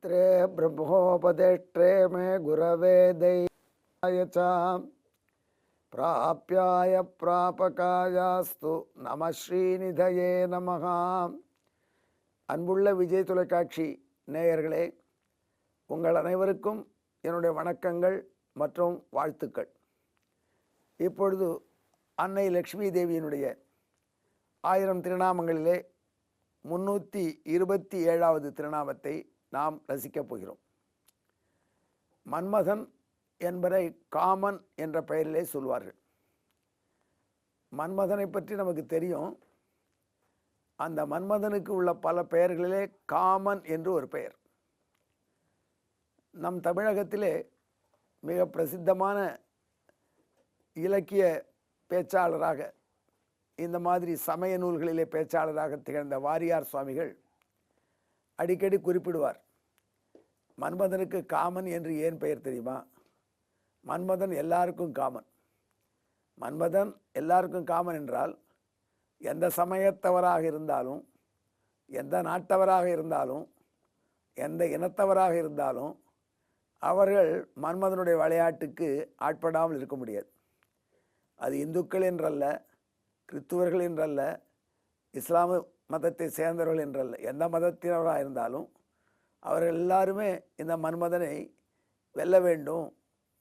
शास्त्रे ब्रह्मोपदेष्ट्रे मे गुरवे दैवाय च प्राप्याय प्रापकायास्तु நம ஸ்ரீநிதயே நமः. அன்புள்ள விஜய் தொலைக்காட்சி நேயர்களே, உங்கள் அனைவருக்கும் என்னுடைய வணக்கங்கள் மற்றும் வாழ்த்துக்கள். இப்பொழுது அன்னை லக்ஷ்மி தேவியினுடைய 1000 திருநாமங்களிலே 327வது திருநாமத்தை நாம் ரசிக்கப் போகிறோம். மன்மதன் என்பதை காமன் என்ற பெயரிலே சொல்வார்கள். மன்மதனை பற்றி நமக்கு தெரியும். அந்த மன்மதனுக்கு உள்ள பல பெயர்களிலே காமன் என்று ஒரு பெயர். நம் தமிழகத்திலே மிக பிரசித்தமான இலக்கிய பேச்சாளராக, இந்த மாதிரி சமய நூல்களிலே பேச்சாளராக திகழ்ந்த வாரியார் சுவாமிகள் அடிக்கடி குறிப்பிடுவார், மன்மதனுக்கு காமன் என்று ஏன் பெயர் தெரியுமா? மன்மதன் எல்லாருக்கும் காமன். மன்மதன் எல்லாருக்கும் காமன் என்றால், எந்த சமயத்தவராக இருந்தாலும், எந்த நாட்டவராக இருந்தாலும், எந்த இனத்தவராக இருந்தாலும் அவர்கள் மன்மதனுடைய விளையாட்டுக்கு ஆட்படாமல் இருக்க முடியாது. அது இந்துக்கள் என்றல்ல, கிறிஸ்துவர்கள் என்றல்ல, இஸ்லாம மதத்தை சேர்ந்தவர்கள் என்றல்ல, எந்த மதத்தினராக இருந்தாலும் அவர்கள் எல்லாருமே இந்த மன்மதனை வெல்ல வேண்டும்,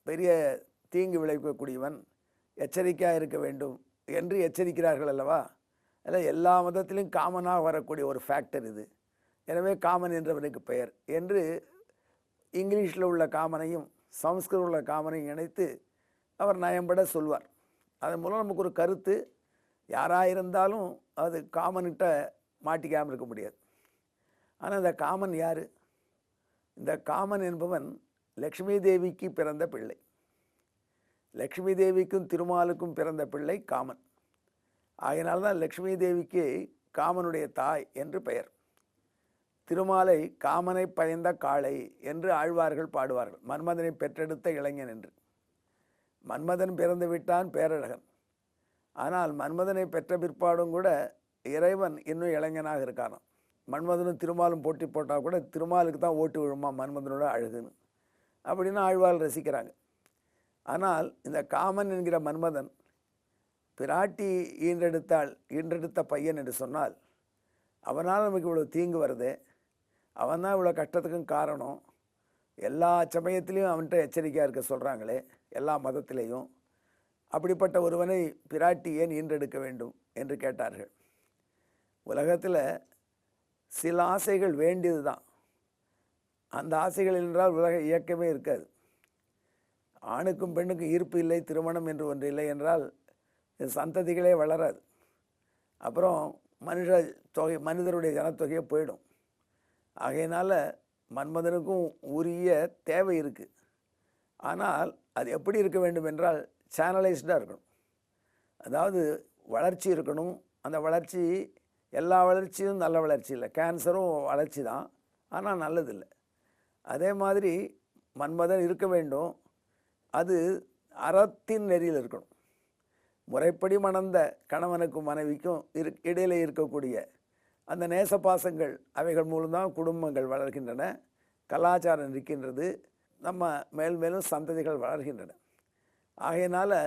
பெரிய தீங்கு விளைவிக்கக்கூடியவன், எச்சரிக்கையாக இருக்க வேண்டும் என்று எச்சரிக்கிறார்கள் அல்லவா? அதில் எல்லா மதத்திலும் காமனாக வரக்கூடிய ஒரு ஃபேக்டர் இது. எனவே காமன் என்றவனுக்கு பெயர் என்று இங்கிலீஷில் உள்ள காமனையும் சமஸ்கிருதம் உள்ள காமனையும் இணைத்து அவர் நயம்பட சொல்வார். அதன் மூலம் நமக்கு ஒரு கருத்து, யாராக இருந்தாலும் அது காமன்கிட்ட மாட்டிக்காமல் இருக்க முடியாது. ஆனால் இந்த காமன் யார்? இந்த காமன் என்பவன் லக்ஷ்மி தேவிக்கு பிறந்த பிள்ளை. லக்ஷ்மி தேவிக்கும் திருமாலுக்கும் பிறந்த பிள்ளை காமன். ஆகையினால்தான் லக்ஷ்மி தேவிக்கு காமனுடைய தாய் என்று பெயர். திருமாலை காமனை பயந்த காளை என்று ஆழ்வார்கள் பாடுவார்கள், மன்மதனை பெற்றெடுத்த இளைஞன் என்று. மன்மதன் பிறந்து விட்டான் பேரழகன். ஆனால் மன்மதனை பெற்ற பிற்பாடும் கூட இறைவன் இன்னும் இளைஞனாக இருக்கானாம். மன்மதனும் திருமாலும் போட்டி போட்டால் கூட திருமாலுக்கு தான் ஓட்டு விழுமா மன்மதனோட அழகுன்னு, அப்படின்னு ஆழ்வார்கள் ரசிக்கிறாங்க. ஆனால் இந்த காமன் என்கிற மன்மதன் பிராட்டி ஈன்றெடுத்த பையன் என்று சொன்னால், அவனால் நமக்கு இவ்வளோ தீங்கு வருது, அவன் தான் இவ்வளோ கஷ்டத்துக்கும் காரணம். எல்லா சமயத்திலையும் அவன்கிட்ட எச்சரிக்கையாக இருக்க சொல்கிறாங்களே, எல்லா மதத்திலேயும். அப்படிப்பட்ட ஒருவனை பிராட்டி ஏன் ஈன்றெடுக்க வேண்டும் என்று கேட்டார்கள். உலகத்தில் சில ஆசைகள் வேண்டியது தான். அந்த ஆசைகள் என்றால் உலக இயக்கமே இருக்காது. ஆணுக்கும் பெண்ணுக்கும் ஈர்ப்பு இல்லை, திருமணம் என்று ஒன்று இல்லை என்றால் சந்ததிகளே வளராது. அப்புறம் மனிதருடைய ஜனத்தொகையே போயிடும். ஆகையினால மன்மதனுக்கும் உரிய தேவை இருக்குது. ஆனால் அது எப்படி இருக்க வேண்டும் என்றால் சேனலைஸ்டாக இருக்கணும். அதாவது வளர்ச்சி இருக்கணும். அந்த வளர்ச்சி எல்லா வளர்ச்சியும் நல்ல வளர்ச்சி இல்லை. கேன்சரும் வளர்ச்சி தான், ஆனால் நல்லதில்லை. அதே மாதிரி மன்மதன் இருக்க வேண்டும். அது அறத்தின் நெறியில் இருக்கணும். முறைப்படி மணந்த கணவனுக்கும் மனைவிக்கும் இடையிலே இருக்கக்கூடிய அந்த நேசபாசங்கள், அவைகள் மூலம்தான் குடும்பங்கள் வளர்கின்றன, கலாச்சாரம் இருக்கின்றது, நம்ம மேலும் சந்ததிகள் வளர்கின்றன. ஆகையினால்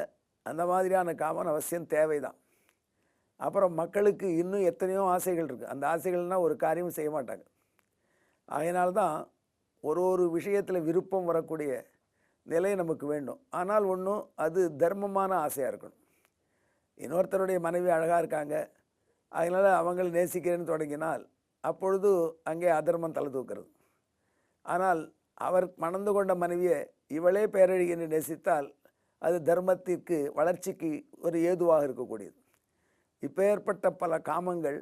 அந்த மாதிரியான காமன் அவசியம் தேவைதான். அப்புறம் மக்களுக்கு இன்னும் எத்தனையோ ஆசைகள் இருக்குது. அந்த ஆசைகள்னால் ஒரு காரியமும் செய்ய மாட்டாங்க. ஆகையினால்தான் ஒரு விஷயத்தில் விருப்பம் வரக்கூடிய நிலை நமக்கு வேண்டும். ஆனால் ஒன்றும் அது தர்மமான ஆசையாக இருக்கணும். இன்னொருத்தருடைய மனைவி அழகாக இருக்காங்க, அதனால் அவங்களை நேசிக்கிறேன்னு தொடங்கினால் அப்பொழுது அங்கே அதர்மம் தலை தூக்கிறது. ஆனால் அவர் மணந்து கொண்ட மனைவியை இவளே பேரழகி என்று நேசித்தால் அது தர்மத்திற்கு, வளர்ச்சிக்கு ஒரு ஏதுவாக இருக்கக்கூடியது. இப்போ ஏற்பட்ட பல காமங்கள்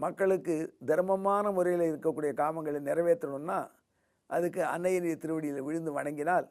மக்களுக்கு தர்மமான முறையில் இருக்கக்கூடிய காமங்களை நிறைவேற்றணும்னா அதுக்கு அன்னையின் திருவடியில் விழுந்து வணங்கினால்